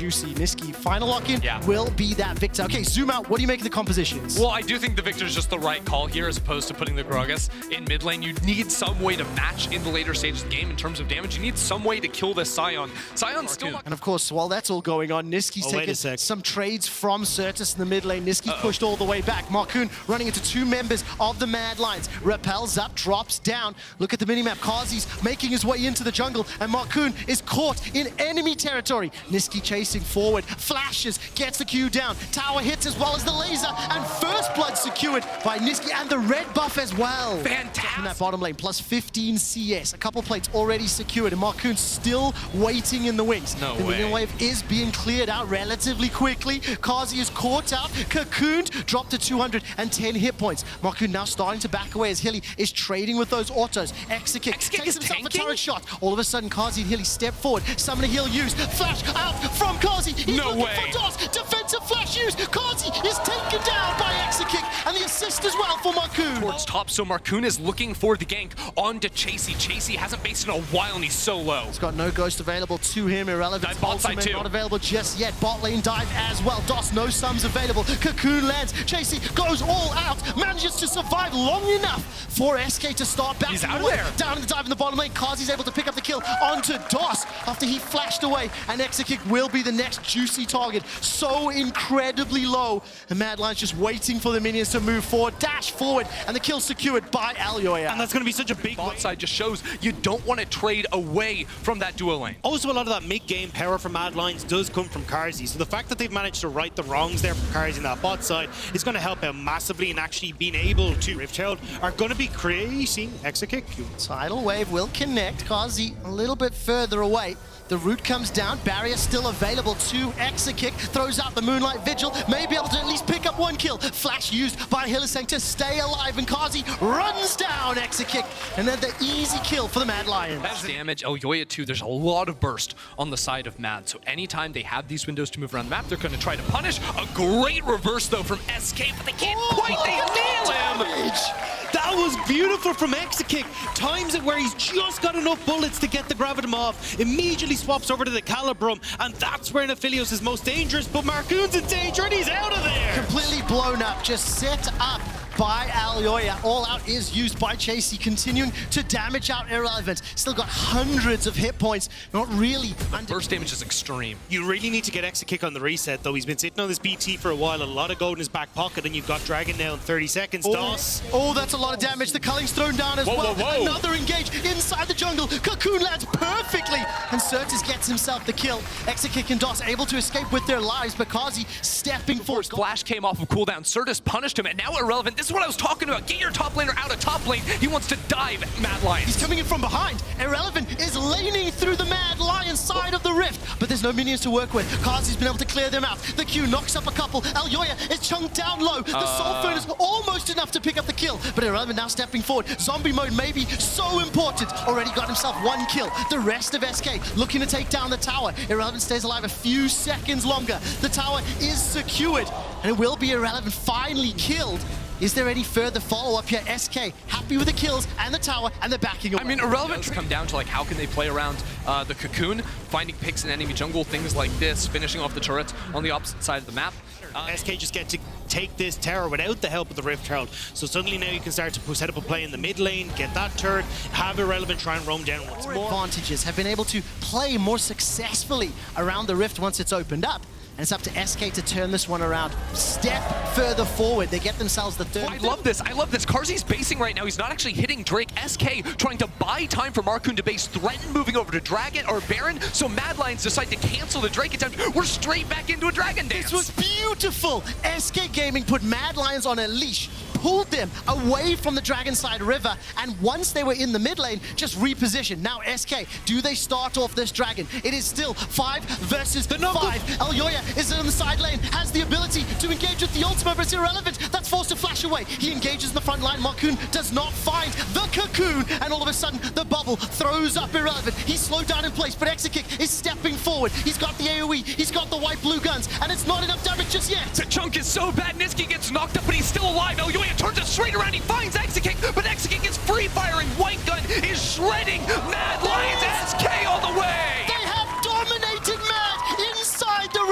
juicy. Niski, final lock-in Yeah. will be that victor. Okay, zoom out. What do you make of the compositions? Well, I do think the victor is just the right call here as opposed to putting the Gragas in mid lane. You need some way to match in the later stages of the game in terms of damage. You need some way to kill this Sion. Sion's still not... And of course, while that's all going on, Niski's taken some trades from Certus in the mid lane. Niski pushed all the way back. Marcoon running into two members of the Mad Lions. Repels up, drops down. Look at the minimap. Kazi's making his way into the jungle, and Marcoon is caught in enemy territory. Niski chasing forward, flashes, gets the Q down. Tower hits as well as the laser, and first blood secured by Niski, and the red buff as well. Fantastic. In that bottom lane, plus 15 CS. A couple plates already secured, and Marcoon still waiting in the wings. No the way. minion wave is being cleared out relatively quickly. Kazi is caught out, cocooned, dropped to 210 hit points. Marcoon now starting to back away as Hilly is trading with those autos. Exekick takes himself a turret shot. All of a sudden, Kazi and Hilly step forward. Summon a heal use. Flash out from Kazi. He's looking for DOS. Defensive flash use. Kazi is taken down by Exekick, and the assist as well for Marcoon. Towards top, so Marcoon is looking for the gank onto Chasey. Chasey hasn't based in a while, and he's so low. He's got no ghost available to him. Irrelevant. Bot side too. Not available just yet. Bot lane dive as well. DOS, no sums available. Cocoon lands. Chasey goes all out. Manages to survive long enough for SK to start back. He's out of there. Down in the dive in the bottom lane. Kazi's able to pick up the kill onto DOS after he flashed away. And Exekick will be the next juicy target. So incredibly low. And Mad Lions just waiting for the minions to move forward. Dash forward. And the kill secured by Alyoya. And that's going to be such a big Bot side just shows you don't want to trade away from that duo lane. Also, a lot of that mid-game power from Mad Lions does come from Karzi. So the fact that they've managed to right the wrongs there from Karzi in that bot side is going to help out massively, and actually being able to Rift Herald are going to be creating Exekick. Tidal Wave will connect. Kazi a little bit further away. The root comes down. Barrier still available to Exekick. Throws out the Moonlight Vigil. May be able to at least pick up one kill. Flash used by Hylissang to stay alive. And Kazi runs down Exekick. And then the easy kill for the Mad Lions. That's damage. Elyoya too. There's a lot of burst on the side of Mad. So anytime they have these windows to move around the map, they're going to try to punish. A great reverse though from SK, but they can't quite. They nail him. That was beautiful from Exekick. Times it where he's just got enough bullets to get the Gravitum off. Immediately swaps over to the Calibrum, and that's where Nephilios is most dangerous, but Marcoon's in danger and he's out of there. Completely blown up, just set up by Alyoya. All out is used by Chasey, continuing to damage out Irrelevant. Still got hundreds of hit points, not really. Burst damage is extreme. You really need to get Exekick on the reset, though. He's been sitting on this BT for a while, a lot of gold in his back pocket, and you've got Dragon now in 30 seconds. DOS. Oh, that's a lot of damage. The Culling's thrown down as well. Another engage inside the jungle. Cocoon lands perfectly, and Certus gets himself the kill. Exekick and DOS able to escape with their lives, but Kazi stepping forward. Flash came off of cooldown. Certus punished him, and now Irrelevant. This is what I was talking about. Get your top laner out of top lane. He wants to dive Mad Lions. He's coming in from behind. Irrelevant is laning through the Mad Lion side of the rift, but there's no minions to work with. Kazi's been able to clear them out. The Q knocks up a couple. Alyoya is chunked down low. The Soul Furnace almost enough to pick up the kill, but Irrelevant now stepping forward. Zombie mode may be so important. Already got himself one kill. The rest of SK looking to take down the tower. Irrelevant stays alive a few seconds longer. The tower is secured, and it will be Irrelevant finally killed. Is there any further follow-up here? SK happy with the kills and the tower, and they're backing away. I mean, Irrelevant come down to like how can they play around the Cocoon, finding picks in enemy jungle, things like this, finishing off the turrets on the opposite side of the map. SK just get to take this tower without the help of the Rift Herald. So suddenly now you can start to set up a play in the mid lane, get that turret, have Irrelevant try and roam down once more. Advantages have been able to play more successfully around the rift once it's opened up. And it's up to SK to turn this one around. Step further forward. They get themselves the third. I love this. I love this. Karzi's basing right now. He's not actually hitting Drake. SK trying to buy time for Marcoon to base, threaten moving over to Dragon or Baron. So Mad Lions decide to cancel the Drake attempt. We're straight back into a Dragon dance. This was beautiful. SK Gaming put Mad Lions on a leash, pulled them away from the Dragonside River, and once they were in the mid lane, just repositioned. Now SK, do they start off this Dragon? It is still 5 versus 5. Alyoya is on the side lane, has the ability to engage with the ultimate, but it's Irrelevant. That's forced to flash away. He engages in the front line. Marcoon does not find the Cocoon, and all of a sudden, the bubble throws up Irrelevant. He's slowed down in place, but Exekick is stepping forward. He's got the AoE, he's got the white blue guns, and it's not enough damage just yet. The chunk is so bad, Niski gets knocked up, but he's still alive. Elyoya turns it straight around. He finds Exekick, but Exekick is free firing. White gun is shredding Mad Lions. SK all the way. They have dominated Mad inside the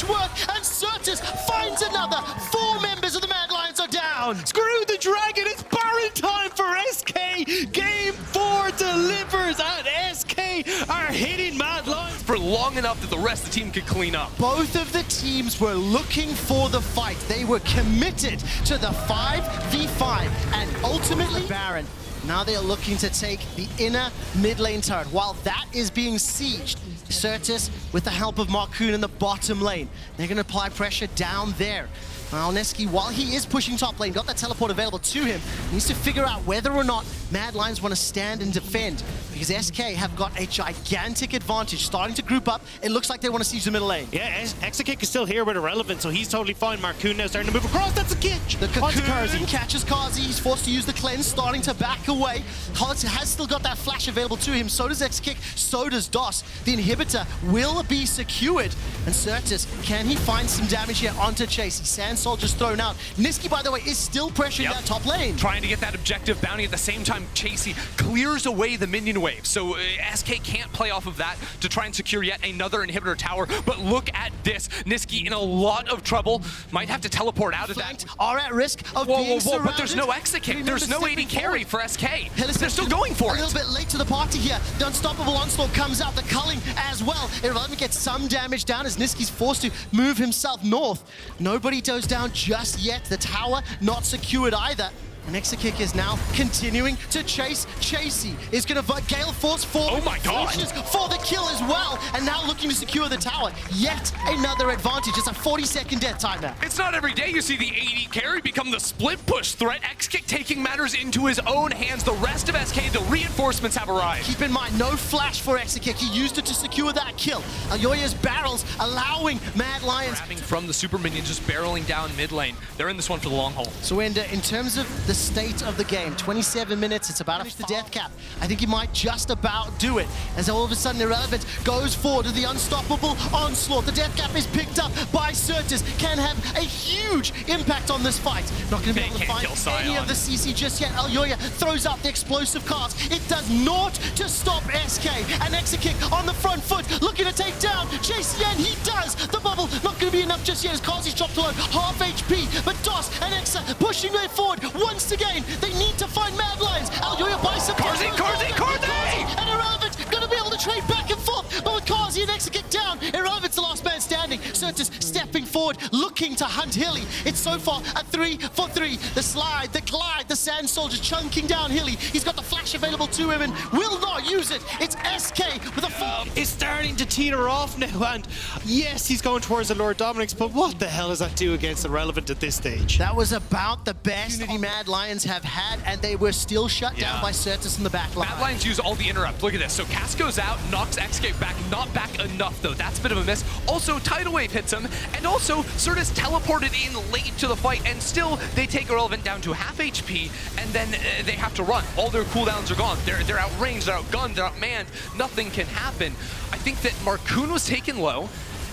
much work, and Certus finds another. 4 members of the Mad Lions are down. Screw the dragon, it's Baron time for SK. Game 4 delivers, and SK are hitting Mad Lions For long enough that the rest of the team could clean up. Both of the teams were looking for the fight. They were committed to the 5v5, and ultimately, Baron. Now they are looking to take the inner mid lane turret. While that is being sieged, Certus, with the help of Marcoon in the bottom lane, they're going to apply pressure down there. Now, Neski, while he is pushing top lane, got that teleport available to him, needs to figure out whether or not Mad Lions want to stand and defend, because SK have got a gigantic advantage, starting to group up. It looks like they want to siege the middle lane. Yeah, Exakick is still here with Irrelevant, so he's totally fine. Marcoon now starting to move across. That's a catch. The Onto Cocoon catches Kazi. He's forced to use the cleanse, starting to back away. Kazi has still got that flash available to him. So does Exakick, so does DOS. The inhibitor will be secured. And Certus, can he find some damage here onto Chasey? Sand Soldier's thrown out. Niski, by the way, is still pressuring that top lane. Trying to get that objective bounty at the same time. Chasey clears away the minion wave. So SK can't play off of that to try and secure yet another inhibitor tower. But look at this. Niski in a lot of trouble. Might have to teleport out of that. Are at risk of being surrounded. But there's no Exakick. There's no AD carry for SK. They're still going for it. A little bit late to the party here. The unstoppable onslaught comes out. The culling as well. Irrelevant gets some damage down as Niski's forced to move himself north. Nobody goes down just yet. The tower not secured either. And Exakick is now continuing to chase. Chasey is going to vote Gale Force for for the kill as well. And now looking to secure the tower. Yet another advantage. It's a 40-second death timer. It's not every day you see the AD carry become the split push threat. Exakick taking matters into his own hands. The rest of SK, the reinforcements have arrived. Keep in mind, no flash for Exakick. He used it to secure that kill. Alyoya's barrels allowing Mad Lions. Grabbing from the super minion, just barreling down mid lane. They're in this one for the long haul. So in terms of the state of the game, 27 minutes, it's about to the death cap. I think he might just about do it, as all of a sudden Irrelevant goes forward to the unstoppable onslaught. The death cap is picked up by Certus, can have a huge impact on this fight. Not going to be able to find any of the CC just yet. Alyoya throws out the explosive cards. It does naught to stop SK, and Exakick on the front foot, looking to take down Chasey, and he does. The bubble not going to be enough just yet as Kazi's dropped to half HP, but DOS and Exa pushing it forward once again. They need to find Mad Lions. Alyoya buys some Kazi! And Irrelevant gonna be able to trade back and forth, but with Kazi and Exakick down, Irrelevant's the last man standing. Certus stepping forward, looking to hunt Hilly. It's so far a 3-for-3. The slide, the glide, the Sand Soldier chunking down Hilly. He's got the flash available to him and will not use it. It's SK with a 4. It's starting to teeter off now, and yes, he's going towards the Lord Dominic's, but what the hell does that do against Irrelevant at this stage? That was about the best Mad Lions have had, and they were still shut down by Certus in the back line. Mad Lions use all the interrupt. Look at this. So Cass goes out, knocks Exakick back. Not back enough, though. That's a bit of a miss. Also, Tidal Wave hits him, and also Certus teleported in late to the fight, and still they take Irrelevant down to half HP, and then they have to run. All their cooldowns are gone. They're outranged, they're outgunned, they're outmanned. Nothing can happen. I think that Marcoon was taken low,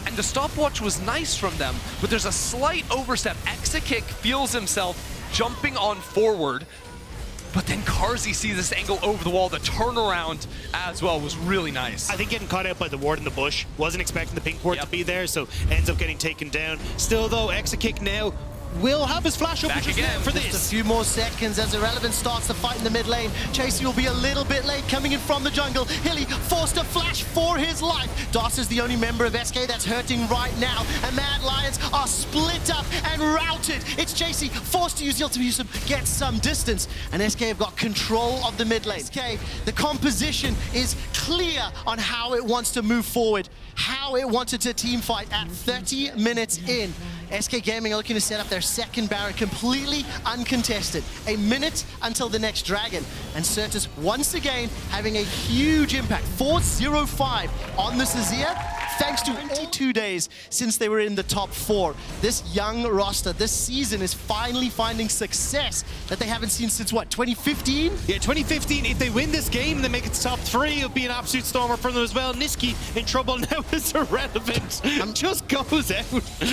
and the stopwatch was nice from them, but there's a slight overstep. Exakick feels himself jumping on forward, but then Karzi sees this angle over the wall. The turnaround as well was really nice. I think getting caught out by the ward in the bush, wasn't expecting the pink ward to be there, so ends up getting taken down. Still though, Exakick now will have his flash up for this. Just a few more seconds as Irrelevant starts to fight in the mid lane. Chasey will be a little bit late coming in from the jungle. Hilly forced to flash for his life. DOS is the only member of SK that's hurting right now, and Mad Lions are split up and routed. It's Chasey forced to use the ultimate, get some distance, and SK have got control of the mid lane. SK, the composition is clear on how it wants to move forward, how it wanted to team fight at 30 minutes in. SK Gaming are looking to set up their second Baron completely uncontested. A minute until the next Dragon. And Certus once again having a huge impact. 4-0-5 on the Sazia, thanks to 22 days since they were in the top 4. This young roster this season is finally finding success that they haven't seen since what, 2015? Yeah, 2015. If they win this game and they make it to top 3, it'll be an absolute stormer for them as well. Niski in trouble now is Irrelevant. Just goes out.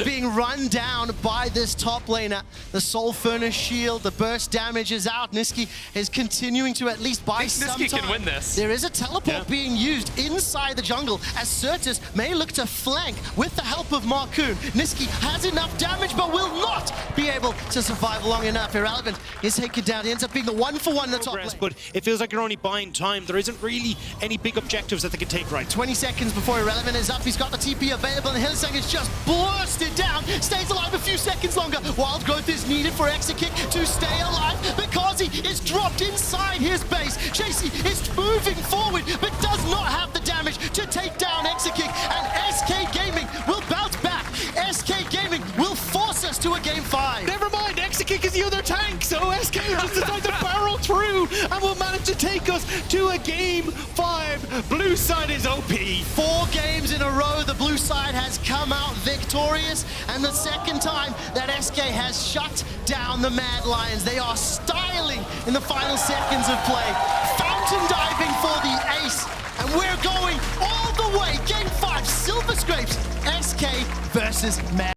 Being run down by this top laner. The Soul Furnace shield, the burst damage is out. Niski is continuing to at least buy some time. Niski can win this. There is a teleport being used inside the jungle as Certus may look to flank with the help of Marcoon. Niski has enough damage, but will not be able to survive long enough. Irrelevant is taken down. He ends up being the 1-for-1 in the top lane. But it feels like you're only buying time. There isn't really any big objectives that they can take right. 20 seconds before Irrelevant is up. He's got the TP available, and Hillsang is just bursted down. Stays alive a few seconds longer. Wild growth is needed for Exakick to stay alive because he is dropped inside his base. Chasey is moving forward, but does not have the damage to take down Exakick, and SK Gaming will bounce back. SK Gaming will force us to a game 5. Never mind, Exakick is the other tank, so SK just decide to barrel through and will manage to take us to a game 5. Blue side is OP. 4 games in a row, the blue side has come out victorious, and the second time that SK has shut down the Mad Lions. They are styling in the final seconds of play, fountain diving for the ace, and we're going all the way. Game 5, Silver Scrapes, SK versus Mad.